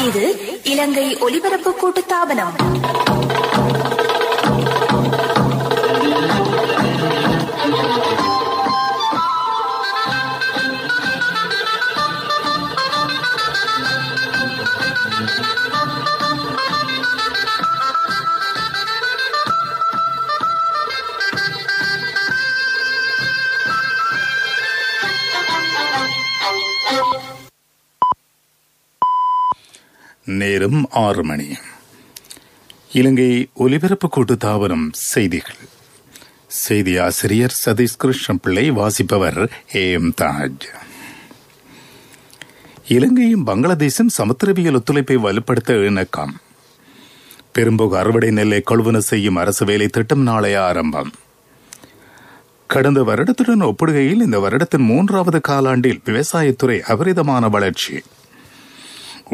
இது இலங்கை ஒலிபரப்பு கூட்டுத்தாபனம். நேரம் 6 மணி. இலங்கை ஒலிபரப்பு கூட்டுத்தாபனம் செய்திகள். செய்தி ஆசிரியர் சதீஷ் கிருஷ்ணன் பிள்ளை, வாசிப்பவர் ஏஎம் தாஜ். இலங்கையும் பங்களாதேசும் சமுத்திரவியல் ஒத்துழைப்பை வலுப்படுத்த இணக்கம். பெரும்போக அறுவடை நெல்லை கொள்வன செய்யும் அரசு வேலை திட்டம் நாளை ஆரம்பம். கடந்த வருடத்துடன் ஒப்பிடுகையில் இந்த வருடத்தின் 3வது காலாண்டில் விவசாயத்துறை அபரிதமான வளர்ச்சி.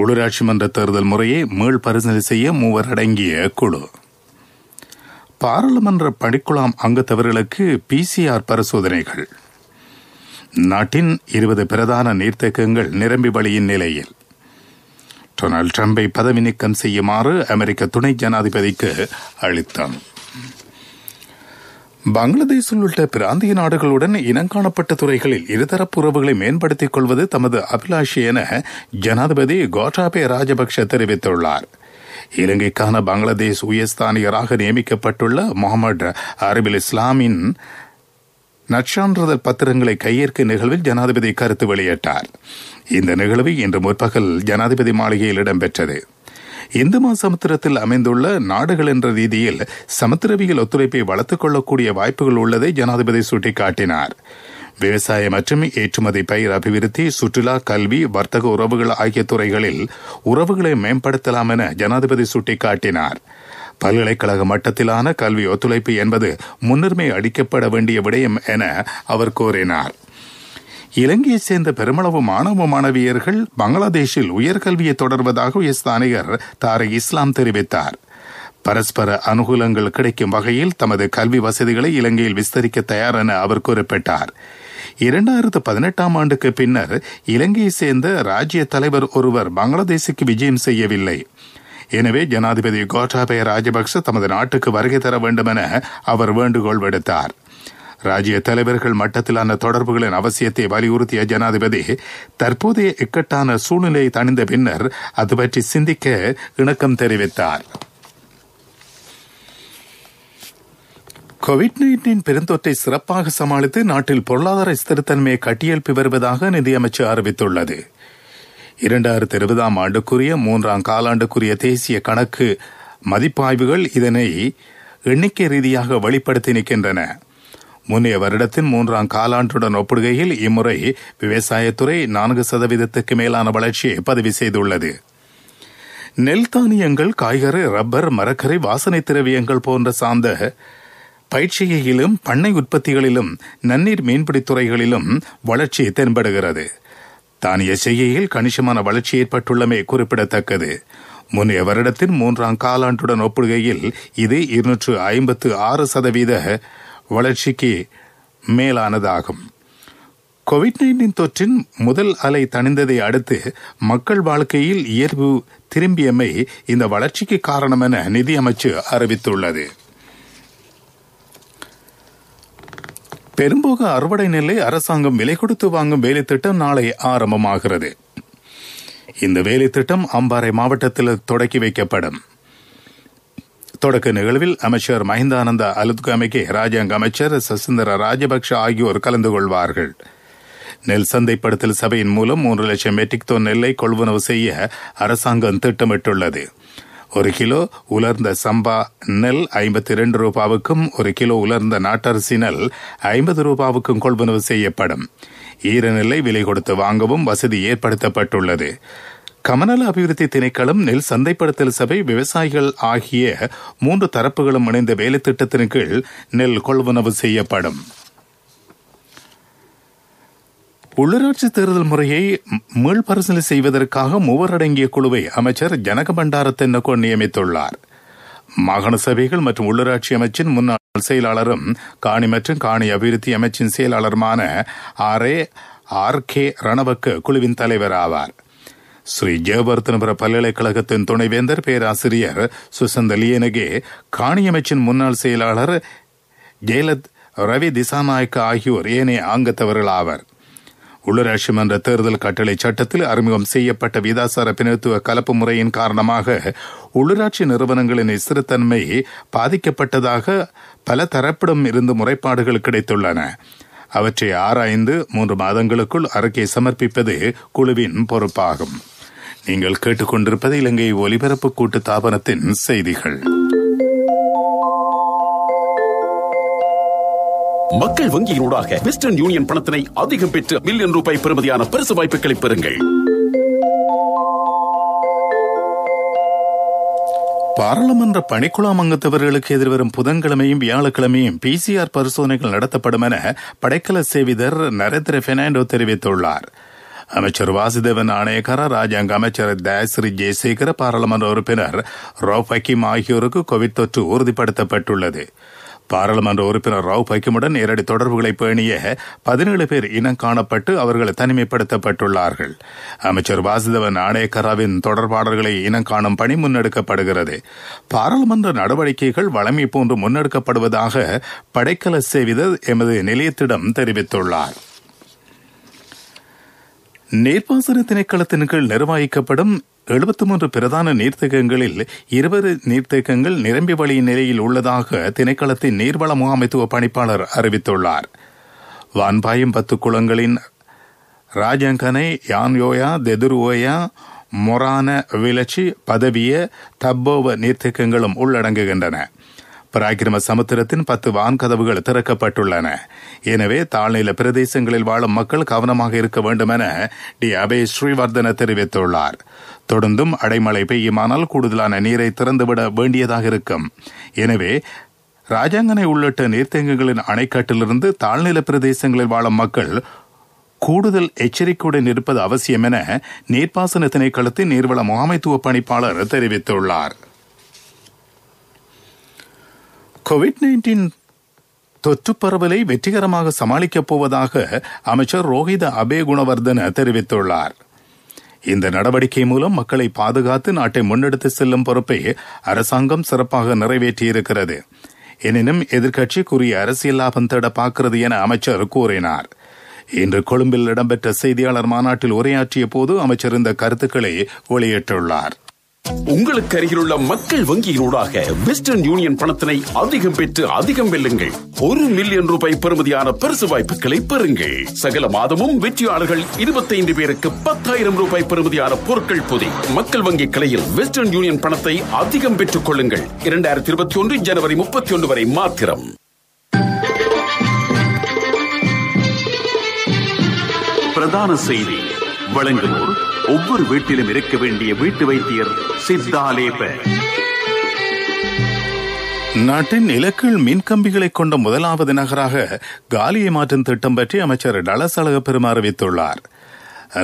உள்ளூராட்சி மன்ற தேர்தல் முறையை மீள் பரிசீலனை செய்ய 3 அடங்கிய குழு. பாராளுமன்ற பணிக்குழாம் அங்கத்தவர்களுக்கு PCR பரிசோதனைகள். நாட்டின் 20 பிரதான நீர்த்தேக்கங்கள் நிரம்பி வழியின் நிலையில். டொனால்ட் ட்ரம்பை பதவி நீக்கம் செய்யுமாறு அமெரிக்க துணை ஜனாதிபதிக்கு அழுத்தம். பங்களாதேஷ் உள்ளிட்ட பிராந்திய நாடுகளுடன் இனங்காணப்பட்ட துறைகளில் இருதரப்பு உறவுகளை மேம்படுத்திக் கொள்வது தமது அபிலாஷை என ஜனாதிபதி கோட்டாபய ராஜபக்ஷ தெரிவித்துள்ளார். இலங்கைக்கான பங்களாதேஷ் உயர்ஸ்தானிகராக நியமிக்கப்பட்டுள்ள முகமது அரபில் இஸ்லாமின் நற்சான்றிதழ் பத்திரங்களை கையேற்கும் நிகழ்வில் ஜனாதிபதி கருத்து வெளியிட்டார். இந்த நிகழ்வு இன்று முற்பகல் ஜனாதிபதி மாளிகையில் இடம்பெற்றது. இந்து மகாசமுத்திரத்தில் அமைந்துள்ள நாடுகள் என்ற ரீதியில் சமுத்திரவியல் ஒத்துழைப்பை வளர்த்துக் கொள்ளக்கூடிய வாய்ப்புகள் உள்ளதை ஜனாதிபதி சுட்டிக்காட்டினார். விவசாய மற்றும் ஏற்றுமதி, பயிர் அபிவிருத்தி, சுற்றுலா, கல்வி, வர்த்தக உறவுகள் ஆகிய துறைகளில் உறவுகளை மேம்படுத்தலாம் என ஜனாதிபதி சுட்டிக்காட்டினார். பல்கலைக்கழக மட்டத்திலான கல்வி ஒத்துழைப்பு என்பது முன்னுரிமை அளிக்கப்பட வேண்டிய விடயம் என அவர் கூறினார். இலங்கையை சேர்ந்த பெருமளவு மாணவ மாணவியர்கள் பங்களாதேஷில் உயர்கல்வியை தொடர்வதாக உயர்ஸ்தானிகர் தாரிக் இஸ்லாம் தெரிவித்தார். பரஸ்பர அனுகூலங்கள் கிடைக்கும் வகையில் தமது கல்வி வசதிகளை இலங்கையில் விஸ்தரிக்க தயார் என அவர் குறிப்பிட்டார். 2018ஆம் ஆண்டுக்கு பின்னர் இலங்கையை சேர்ந்த ராஜ்ய தலைவர் ஒருவர் பங்களாதேஷுக்கு விஜயம் செய்யவில்லை. எனவே ஜனாதிபதி கோட்டாபய ராஜபக்ச தமது நாட்டுக்கு வருகை தர வேண்டும் என அவர் வேண்டுகோள் விடுத்தார். ராஜ்ய தலைவர்கள் மட்டத்திலான தொடர்புகளின் அவசியத்தை வலியுறுத்திய ஜனாதிபதி தற்போதைய இக்கட்டான சூழ்நிலையை தணிந்த பின்னர் அது பற்றி சிந்திக்க இணக்கம் தெரிவித்தார். கோவிட்-19 பெருந்தொற்றை சிறப்பாக சமாளித்து நாட்டில் பொருளாதார ஸ்திரத்தன்மையை கட்டியெழுப்பி வருவதாக நிதியமைச்சர் அறிவித்துள்ளது. 2020ஆம் ஆண்டுக்குரிய 3ஆம் காலாண்டுக்குரிய தேசிய கணக்கு மதிப்பாய்வுகள் இதனை எண்ணிக்கை ரீதியாக வெளிப்படுத்தி நிற்கின்றன. முன்னைய வருடத்தின் 3ஆம் காலாண்டுடன் ஒப்பிடுகையில் இம்முறை விவசாயத்துறை 4% மேலான வளர்ச்சியை பதிவு செய்துள்ளது. நெல் தானியங்கள், காய்கறி, ரப்பர், மரக்கறி, வாசனை திரவியங்கள் போன்ற சார்ந்த பயிற்சியிலும் பண்ணை உற்பத்திகளிலும் நன்னீர் மீன்பிடித் துறைகளிலும் வளர்ச்சி தென்படுகிறது. தானிய செய்கையில் கணிசமான வளர்ச்சி ஏற்பட்டுள்ளமை குறிப்பிடத்தக்கது. முன்னைய வருடத்தின் 3ஆம் காலாண்டுடன் ஒப்பிடுகையில் இது 256% வளர்ச்சிக்கு மேலானதாகும். கோவிட்-19 தொற்றின் முதல் அலை தணிந்ததை அடுத்து மக்கள் வாழ்க்கையில் இயல்பு திரும்பியமை இந்த வளர்ச்சிக்கு காரணம் என நிதியமைச்சு அறிவித்துள்ளது. பெரும்போக அறுவடை நெல்லை அரசாங்கம் விலை கொடுத்து வாங்கும் வேலை திட்டம் நாளை ஆரம்பமாகிறது. இந்த வேலை திட்டம் அம்பாறை மாவட்டத்தில் தொடக்கி வைக்கப்படும். தொடக்க நிகழ்வில் அமைச்சர் மஹிந்தானந்த அலுத்கமைக்கு ராஜாங்க அமைச்சர் சசிந்தர ராஜபக்ஷ ஆகியோர் கலந்து கொள்வார்கள். நெல் சந்தைப்படுத்தல் சபையின் மூலம் 3 லட்சம் மெட்ரிக் டன் நெல்லை கொள்வனவு செய்ய அரசாங்கம் திட்டமிட்டுள்ளது. 1 கிலோ உலர்ந்த சம்பா நெல் 52 ரூபாவுக்கும் 1 கிலோ உலர்ந்த நாட்டரிசி நெல் 50 ரூபாவுக்கும் கொள்வனவு செய்யப்படும். ஈர நெல்லை விலை கொடுத்து வாங்கவும் வசதி ஏற்படுத்தப்பட்டுள்ளது. கமநல அபிவிருத்தி திணைக்களம், நெல் சந்தைப்படுத்தல் சபை, விவசாயிகள் ஆகிய 3 தரப்புகளும் இணைந்த வேலை திட்டத்தின் கீழ் நெல் கொள்வனவு செய்யப்படும். உள்ளூராட்சி தேர்தல் முறையை மீள்பரிசீலனை செய்வதற்காக 3 அடங்கிய குழுவை அமைச்சர் ஜனக பண்டார தென்னகோன் நியமித்துள்ளார். மாகாண சபைகள் மற்றும் உள்ளூராட்சி அமைச்சின் முன்னாள் செயலாளரும் காணி மற்றும் காணி அபிவிருத்தி அமைச்சின் செயலாளருமான RA RK ரணவக்க குழுவின் தலைவர் ஆவார். ஸ்ரீ ஜெயவர்தனபுர பல்கலைக்கழகத்தின் துணைவேந்தர் பேராசிரியர் சுசந்த லியனகே, காணியமைச்சின் முன்னாள் செயலாளர் ஜெயலத் ரவி திசாநாயக்க ஆகியோர் ஏனைய அங்கத்தவர்கள் ஆவர். உள்ளூராட்சி மன்ற தேர்தல் கட்டளை சட்டத்தில் அறிமுகம் செய்யப்பட்ட விதாசார பிணைத்துவ கலப்பு முறையின் காரணமாக உள்ளூராட்சி நிறுவனங்களின் ஸ்திரத்தன்மை பாதிக்கப்பட்டதாக பல தரப்பிடம் இருந்து முறைப்பாடுகள் கிடைத்துள்ளன. அவற்றை ஆராய்ந்து 3 மாதங்களுக்குள் அறிக்கை சமர்ப்பிப்பது குழுவின் பொறுப்பாகும். நீங்கள் கேட்டுக்கொண்டிருப்பது இலங்கை ஒலிபரப்பு கூட்டு தாபனத்தின் செய்திகள். மக்கள் வங்கியினூடாக வெஸ்டர்ன் யூனியன் பணத்தினை அதிகம் பெற்று மில்லியன் ரூபாய் பெறுமதியான பரிசு வாய்ப்புகளை பெறுங்கள். பாராளுமன்ற பணிக்குழாம் அங்கத்தவர்களுக்கு எதிர்வரும் புதன்கிழமையும் வியாழக்கிழமையும் PCR பரிசோதனைகள் நடத்தப்படும் என படைக்கல சேவிதர் நரேந்திர பெர்னாண்டோ தெரிவித்துள்ளார். அமைச்சர் வாசுதேவன் ஆணையக்கார, ராஜாங்க அமைச்சர் தயாஸ்ரீ ஜெயசேகர, பாராளுமன்ற உறுப்பினர் ரவுப் ஹக்கீம் ஆகியோருக்கு கோவிட் தொற்று உறுதிப்படுத்தப்பட்டுள்ளது. பாராளுமன்ற உறுப்பினர் ரவுப் ஹக்கீமுடன் நேரடி தொடர்புகளை பேணிய 17 பேர் இனம் காணப்பட்டு அவர்கள் தனிமைப்படுத்தப்பட்டுள்ளார்கள். அமைச்சர் வாசுதேவன் ஆணையக்காராவின் தொடர்பாளர்களை இனம் காணும் பணி முன்னெடுக்கப்படுகிறது. பாராளுமன்ற நடவடிக்கைகள் வழமை போன்று முன்னெடுக்கப்படுவதாக படைக்கல சேவிதர் எமது நிலையத்திடம் தெரிவித்துள்ளார். நீர்ப்பாசன திணைக்களத்தின் கீழ் நிர்வகிக்கப்படும் 73 பிரதான நீர்த்தேக்கங்களில் 20 நீர்த்தேக்கங்கள் நிரம்பி வழியின் நிலையில் உள்ளதாக திணைக்களத்தின் நீர்வள முகாமைத்துவ பணிப்பாளர் அறிவித்துள்ளார். வான்பாயும் 10 குளங்களின் ராஜங்கனை, யான்யோயா, தெதுருவோயா, மொரான, விலச்சி, பதவிய, தப்போவ நீர்த்தேக்கங்களும் உள்ளடங்குகின்றன. பராக்கிரம சமுத்திரத்தின் 10 வான்கதவுகள் திறக்கப்பட்டுள்ளன. எனவே தாழ்நில பிரதேசங்களில் வாழும் மக்கள் கவனமாக இருக்க வேண்டும் என டி அபய் ஸ்ரீவர்தன தெரிவித்துள்ளார். தொடர்ந்தும் அடைமழை பெய்யுமானால் கூடுதலான நீரை திறந்துவிட வேண்டியதாக இருக்கும். எனவே ராஜாங்கனை உள்ளிட்ட நீர்த்தேக்கங்களின் அணைக்கட்டிலிருந்து தாழ்நில பிரதேசங்களில் வாழும் மக்கள் கூடுதல் எச்சரிக்கையுடன் இருப்பது அவசியம் என நீர்ப்பாசன திணைக்களத்தின் நீர்வள முகாமைத்துவ பணிப்பாளர் தெரிவித்துள்ளார். கோவிட்-19 தொற்று பரவலை வெற்றிகரமாக சமாளிக்கப் போவதாக அமைச்சர் ரோஹித அபே குணவர்தன தெரிவித்துள்ளார். இந்த நடவடிக்கை மூலம் மக்களை பாதுகாத்து நாட்டை முன்னெடுத்து செல்லும் பொறுப்பை அரசாங்கம் சிறப்பாக நிறைவேற்றியிருக்கிறது. எனினும் எதிர்க்கட்சி கூறிய அரசியல் லாபம் தேட பார்க்கிறது என அமைச்சர் கூறினார். இன்று கொழும்பில் இடம்பெற்ற செய்தியாளர் மாநாட்டில் உரையாற்றிய போது அமைச்சர் இந்த கருத்துக்களை வெளியிட்டுள்ளார். உங்களுக்கு அருகிலுள்ள மக்கள் வங்கியினூடாக வெஸ்டர்ன் யூனியன் பணத்தினை அதிகம் பெற்று அதிகம் வெல்லுங்கள். 1 மில்லியன் ரூபாய் பெறுமதியான பரிசு வாய்ப்புகளை பெறுங்கள். சகல மாதமும் வெற்றியாளர்கள் 25 பேருக்கு 10,000 ரூபாய் பெறுமதியான பொருட்கள் பொதி. மக்கள் வங்கி கிளையில் வெஸ்டர்ன் யூனியன் பணத்தை அதிகம் பெற்றுக் கொள்ளுங்கள். 2021 ஜனவரி 31 வரை மாத்திரம். பிரதான செய்தி வழங்குவோர் ஒவ்வொரு வீட்டிலும் இருக்க வேண்டிய வீட்டு வைத்தியர் சித்தாலேப. நாட்டின் இலக்கில் மின்கம்பிகளை கொண்ட முதலாவது நகராக காலியை மாற்றும் திட்டம் பற்றி அமைச்சர் டலஸ் அழகப்பெரும அறிவித்துள்ளார்.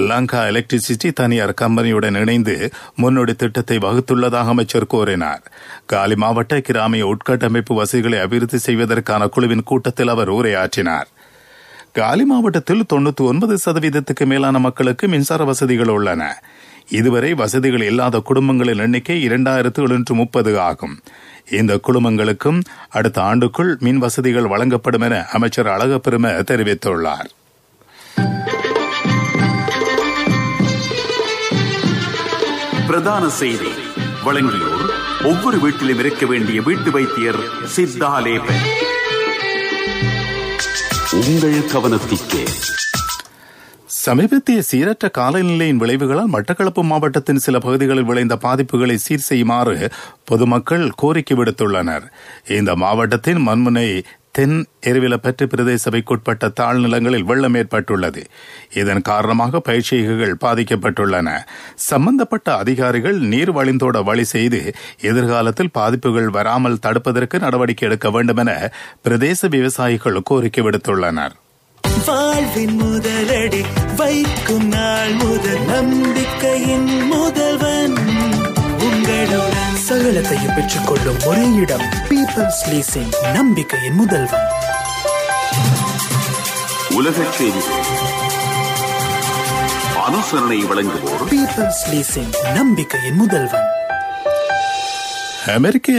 லங்கா எலக்ட்ரிசிட்டி தனியார் கம்பெனியுடன் இணைந்து முன்னோடி திட்டத்தை வகுத்துள்ளதாக அமைச்சர் கூறினார். காலி மாவட்ட கிராமிய உட்கட்டமைப்பு வசதிகளை அபிவிருத்தி செய்வதற்கான குழுவின் கூட்டத்தில் அவர் உரையாற்றினார். காலி மாவட்டத்தில் 99% மேலான மக்களுக்கு மின்சார வசதிகள் உள்ளன. இதுவரை வசதிகள் இல்லாத குடும்பங்களின் எண்ணிக்கை 2730 ஆகும். இந்த குடும்பங்களுக்கும் அடுத்த ஆண்டுக்குள் மின் வசதிகள் வழங்கப்படும் என அமைச்சர் அழகப்பெரும தெரிவித்துள்ளார். பிரதான செய்தி வழங்கியோர் ஒவ்வொரு வீட்டிலும் இருக்க வேண்டிய வீட்டு வைத்தியர் சித்தாலேப. உங்கள் கவனத்திற்கு சமீபத்திய சீரற்ற காலநிலையின் விளைவுகளால் மட்டக்களப்பு மாவட்டத்தின் சில பகுதிகளில் விளைந்த பாதிப்புகளை சீர் செய்யுமாறு பொதுமக்கள் கோரிக்கை விடுத்துள்ளனர். இந்த மாவட்டத்தின் மண்முனை தென் எருவிலப்பற்று பிரதேச சபைக்குட்பட்ட தாழ்நிலங்களில் வெள்ளம் ஏற்பட்டுள்ளது. இதன் காரணமாக பயிர்ச்செய்கைகள் பாதிக்கப்பட்டுள்ளன. சம்பந்தப்பட்ட அதிகாரிகள் நீர் வழிந்தோட வழி செய்து எதிர்காலத்தில் பாதிப்புகள் வராமல் தடுப்பதற்கு நடவடிக்கை எடுக்க வேண்டும் என பிரதேச விவசாயிகள் கோரிக்கை விடுத்துள்ளனர். வாழ்வின் முதலடி வைக்கும் நாள் முதல் நம்பிக்கையின் முதல்வன் உங்களுடன் சகலத்தையும் பெற்றுக்கொள்ளும் ஒரே இடம் பீப்பிள்ஸ் லீசிங், நம்பிக்கையின் முதல்வன். உலகச் செய்திகள். அனுசரணை வழங்குவோர் பீப்பிள்ஸ் லீசிங், நம்பிக்கையின் முதல்வன். அமெரிக்க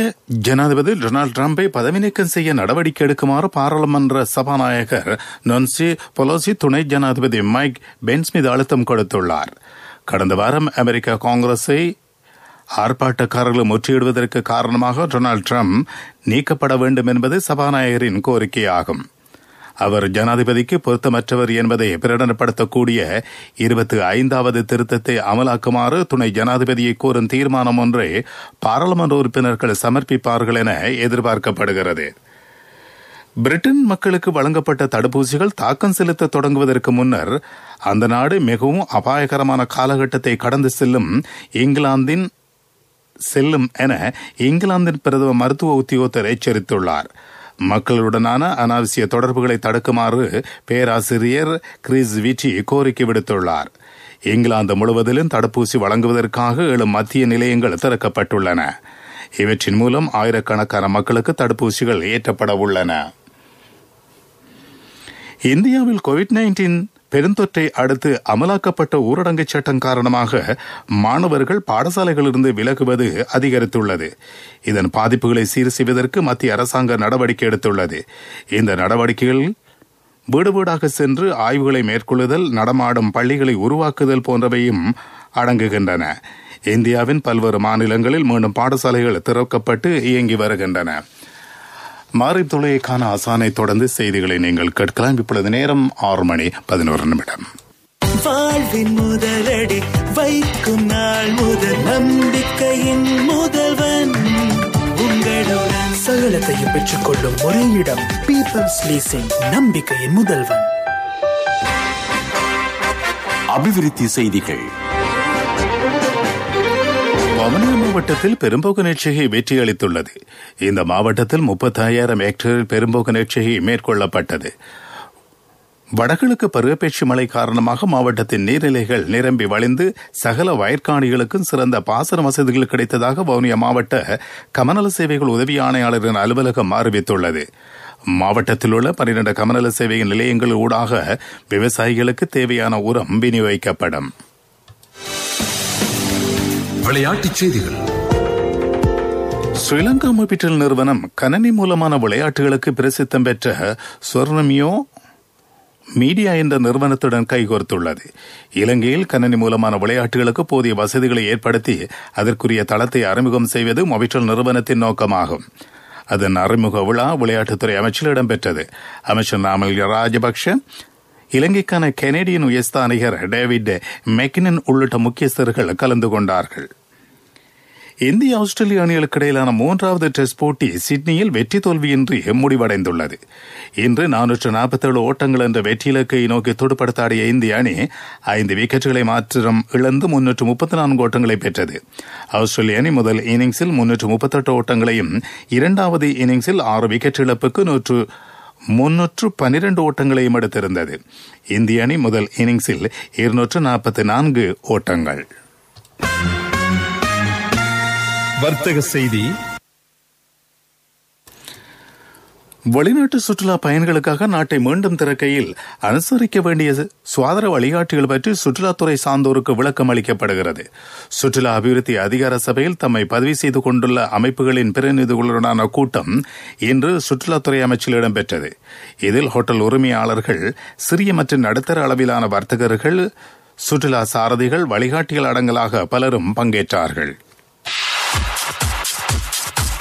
ஜனாதிபதி டொனால்டு டிரம்பை பதவி நீக்கம் செய்ய நடவடிக்கை எடுக்குமாறு பாராளுமன்ற சபாநாயகர் நான்சி பெலோசி துணை ஜனாதிபதி மைக் பென்ஸ் மீது அழுத்தம் கொடுத்துள்ளார். கடந்த வாரம் அமெரிக்க காங்கிரஸை ஆர்ப்பாட்டக்காரர்கள் முற்றியிடுவதற்கு காரணமாக டொனால்டு டிரம்ப் நீக்கப்பட வேண்டும் என்பது சபாநாயகரின் கோரிக்கையாகும். அவர் ஜனாதிபதிக்கு பொருத்தமற்றவர் என்பதை பிரகடனப்படுத்தக்கூடிய 25வது திருத்தத்தை அமலாக்குமாறு துணை ஜனாதிபதியை கோரும் தீர்மானம் ஒன்றை பாராளுமன்ற உறுப்பினர்கள் சமர்ப்பிப்பார்கள் என எதிர்பார்க்கப்படுகிறது. பிரிட்டன் மக்களுக்கு வழங்கப்பட்ட தடுப்பூசிகள் தாக்கம் செலுத்த தொடங்குவதற்கு முன்னர் அந்த நாடு மிகவும் அபாயகரமான காலகட்டத்தை கடந்து செல்லும் என இங்கிலாந்தின் பிரதம மருத்துவ உத்தியோகத்தர் எச்சரித்துள்ளார். மக்களுடனான அனாவசிய தொடர்புகளை தடுக்குமாறு பேராசிரியர் கிறிஸ் விட்டி கோரிக்கை விடுத்துள்ளார். இங்கிலாந்து முழுவதிலும் தடுப்பூசி வழங்குவதற்காக 7 மத்திய நிலையங்கள் திறக்கப்பட்டுள்ளன. இவற்றின் மூலம் ஆயிரக்கணக்கான மக்களுக்கு தடுப்பூசிகள் ஏற்றப்பட உள்ளன. இந்தியாவில் கோவிட்-19 பெருந்தொற்றை அடுத்து அமலாக்கப்பட்ட ஊரடங்கு சட்டம் காரணமாக மாணவர்கள் பாடசாலைகளிலிருந்து விலகுவது அதிகரித்துள்ளது. இதன் பாதிப்புகளை சீர் செய்வதற்கு மத்திய அரசாங்கம் நடவடிக்கை எடுத்துள்ளது. இந்த நடவடிக்கைகள் வீடு வீடாக சென்று ஆய்வுகளை மேற்கொள்ளுதல், நடமாடும் பள்ளிகளை உருவாக்குதல் போன்றவையும் அடங்குகின்றன. இந்தியாவின் பல்வேறு மாநிலங்களில் மீண்டும் பாடசாலைகள் திறக்கப்பட்டு இயங்கி வருகின்றன. மாறி தொலைக்கான ஆசானை தொடர்ந்து செய்திகளை நீங்கள் கேட்கலாம். இப்பொழுது நேரம் 6:11. வாழ்வின் முதலடி வைக்கும் நாள் முதல் நம்பிக்கையின் முதல்வன் உங்களுடன். சகலத்தையும் பெற்றுக்கொள்ளும் ஒரே இடம் பீப்பிள்ஸ் லீசிங், நம்பிக்கையின் முதல்வன். அபிவிருத்தி செய்திகள். வவுனியா மாவட்டத்தில் பெரும்போக்கு நெற்செய்கை வெற்றி அளித்துள்ளது. இந்த மாவட்டத்தில் 35,000 ஹெக்டேரில் பெரும்போக்கு நெற்செய்கை மேற்கொள்ளப்பட்டது. வடகிழக்கு பருவப்பேச்சு மழை காரணமாக மாவட்டத்தின் நீர்நிலைகள் நிரம்பி வழிந்து சகல வயற்காணிகளுக்கும் சிறந்த பாசன வசதிகள் கிடைத்ததாக வவுனியா மாவட்ட கமநல சேவைகள் உதவி ஆணையாளரின் அலுவலகம் அறிவித்துள்ளது. மாவட்டத்தில் உள்ள 12 கமநல சேவை நிலையங்கள் ஊடாக விவசாயிகளுக்கு தேவையான உரம் விநியோகிக்கப்படும். விளையாட்டுச் செய்திகள். ஸ்ரீலங்கா மொபிட்டல் நிறுவனம் கணனி மூலமான விளையாட்டுகளுக்கு பிரசித்தம் பெற்ற ஸ்வர்ணமியோ மீடியா என்ற நிறுவனத்துடன் கைகோர்த்துள்ளது. இலங்கையில் கணனி மூலமான விளையாட்டுகளுக்கு போதிய வசதிகளை ஏற்படுத்தி அதற்குரிய தளத்தை அறிமுகம் செய்வது மொபிட்டல் நிறுவனத்தின் நோக்கமாகும். அதன் அறிமுக விழா விளையாட்டுத்துறை அமைச்சில் இடம்பெற்றது. அமைச்சர் நாமல் ராஜபக்ஷ, இலங்கைக்கான கனேடியன் உயர்ஸ்தானிகர் டேவிட் மெக்கினன் உள்ளிட்ட முக்கியஸ்தர்கள் கலந்து கொண்டார்கள். இந்திய ஆஸ்திரேலிய அணிகளுக்கு இடையிலான 3வது டெஸ்ட் போட்டி சிட்னியில் வெற்றி தோல்வியின்றி முடிவடைந்துள்ளது. இன்று 447 ஓட்டங்கள் என்ற வெற்றி இலக்கை நோக்கி துடுப்படுத்தாடிய இந்திய அணி 5 விக்கெட்டுகளை மாத்திரம் இழந்து 334 ஓட்டங்களை பெற்றது. ஆஸ்திரேலிய அணி முதல் இன்னிங்ஸில் 338 ஓட்டங்களையும், இரண்டாவது இன்னிங்ஸில் 6 விக்கெட் இழப்புக்கு 312 ஓட்டங்களையும் எடுத்திருந்தது. இந்திய அணி முதல் இன்னிங்ஸில் 244 ஓட்டங்கள். வர்த்தக செய்தி. வெளிநாட்டு சுற்றுலா பயணிகளுக்காக நாட்டை மீண்டும் திறக்கையில் அனுசரிக்க வேண்டிய சுகாதார வழிகாட்டிகள் பற்றி சுற்றுலாத்துறை சார்ந்தோருக்கு விளக்கம் அளிக்கப்படுகிறது. சுற்றுலா அபிவிருத்தி அதிகார சபையில் தம்மை பதிவு செய்து கொண்டுள்ள அமைப்புகளின் பிரதிநிதிகளுடனான கூட்டம் இன்று சுற்றுலாத்துறை அமைச்சில் இடம்பெற்றது. இதில் ஹோட்டல் உரிமையாளர்கள், சிறிய மற்றும் நடுத்தர அளவிலான வர்த்தகர்கள், சுற்றுலா சாரதிகள், வழிகாட்டிகள் அடங்கலாக பலரும் பங்கேற்றார்கள்.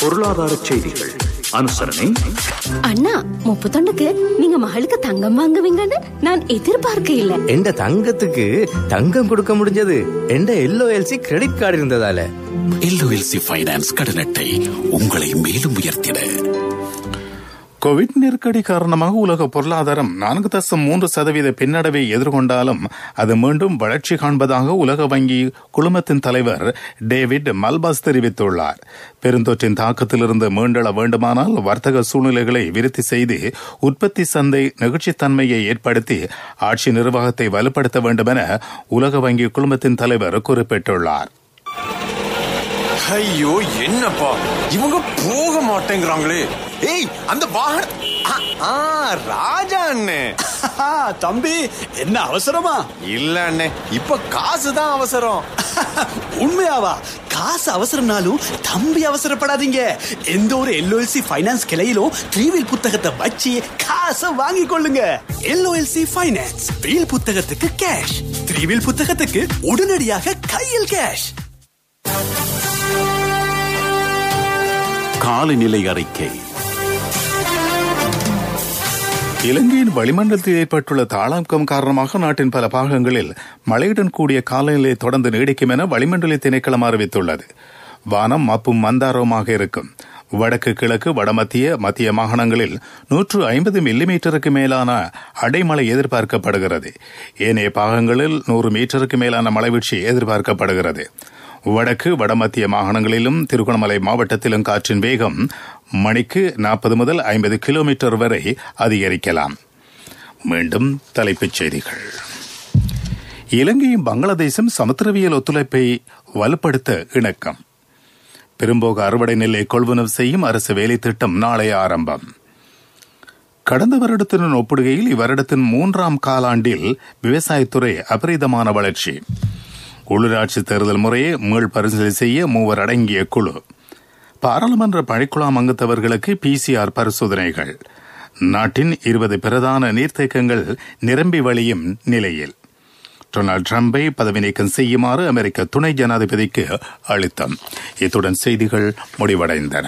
பொருளாதார செய்திகள். அனுசரணை. அண்ணா, 31க்கு நீங்க மகளுக்கு தங்கம் வாங்குவீங்கன்னு நான் எதிர்பார்க்க இல்ல. எந்த தங்கத்துக்கு தங்கம் கொடுக்க முடிஞ்சது எந்த LOLC கிரெடிட் கார்டு இருந்ததால. LOLC ஃபைனான்ஸ் கடன் அட்டை உங்களை மேலும் உயர்த்திட. கோவிட் நெருக்கடி காரணமாக உலக பொருளாதாரம் 4.3% பின்னடைவை எதிர்கொண்டாலும் அது மீண்டும் வளர்ச்சி காண்பதாக உலக வங்கி குழுமத்தின் தலைவர் டேவிட் மல்பாஸ் தெரிவித்துள்ளார். பெருந்தொற்றின் தாக்கத்திலிருந்து மீண்டெழ வேண்டுமானால் வர்த்தக சூழ்நிலைகளை விருத்தி செய்து உற்பத்தி சந்தை நெகிழ்ச்சித்தன்மையை ஏற்படுத்தி ஆட்சி நிர்வாகத்தை வலுப்படுத்த வேண்டும் என உலக வங்கி குழுமத்தின் தலைவர் குறிப்பிட்டுள்ளார். ஐயோ, என்னப்பா இவங்க போக மாட்டேங்கிறாங்களே. ஏய், அந்த வாகனம் ராஜா அண்ணே. தம்பி, என்ன அவசரமா? இல்ல அண்ணே, இப்ப காசுதான் அவசரம். உண்மையாவா? காசு அவசரம்னாலும் தம்பி அவசரப்படாதீங்க. எந்த ஒரு LOLC ஃபைனான்ஸ் கிளையிலும் 3 வீல் புத்தகத்தை வச்சு காசை வாங்கி கொள்ளுங்க. LOLC ஃபைனான்ஸ், வீல் புத்தகத்துக்கு கேஷ், 3 வீல் புத்தகத்துக்கு உடனடியாக கையில் கேஷ். காலநிலை அறிக்கை. இலங்கையின் வளிமண்டலத்தில் ஏற்பட்டுள்ள தாளாக்கம் காரணமாக நாட்டின் பல பாகங்களில் மழையுடன் கூடிய காலநிலை தொடர்ந்து நீடிக்கும் என வளிமண்டல திணைக்களம் அறிவித்துள்ளது. வானம் மப்பும் மந்தாரமாக இருக்கும். வடக்கு கிழக்கு வடமத்திய மத்திய மாகாணங்களில் 150 மில்லிமீட்டருக்கு மேலான அடைமழை எதிர்பார்க்கப்படுகிறது. ஏனைய பாகங்களில் 100 மீட்டருக்கு மேலான மழைவீழ்ச்சி எதிர்பார்க்கப்படுகிறது. வடக்கு வடமத்திய மாகாணங்களிலும் திருகோணமலை மாவட்டத்திலும் காற்றின் வேகம் மணிக்கு 40 முதல் 50 கிலோமீட்டர் வரை அதிகரிக்கலாம். மீண்டும் தலைப்புச் செய்திகள். இலங்கையும் பங்களாதேசும் சமுத்திரவியல் ஒத்துழைப்பை வலுப்படுத்த இணக்கம். பெரும்போக அறுவடை நெல்லை கொள்வனவு செய்யும் அரசு வேலை திட்டம் நாளை ஆரம்பம். கடந்த வருடத்துடன் ஒப்பிடுகையில் இவ்வருடத்தின் 3ஆம் காலாண்டில் விவசாயத்துறை அபரிதமான வளர்ச்சி. உள்ளூராட்சி தேர்தல் முறையை மீள் பரிசீலனை செய்ய 3 அடங்கிய குழு. பாராளுமன்ற பணிக்குழாம் அங்கத்தவர்களுக்கு PCR பரிசோதனைகள். நாட்டின் 20 பிரதான நீர்த்தேக்கங்கள் நிரம்பி வழியும் நிலையில். டொனால்டு டிரம்பை பதவி நீக்கம் செய்யுமாறு அமெரிக்க துணை ஜனாதிபதிக்கு அழுத்தம். இத்துடன் செய்திகள் முடிவடைந்தன.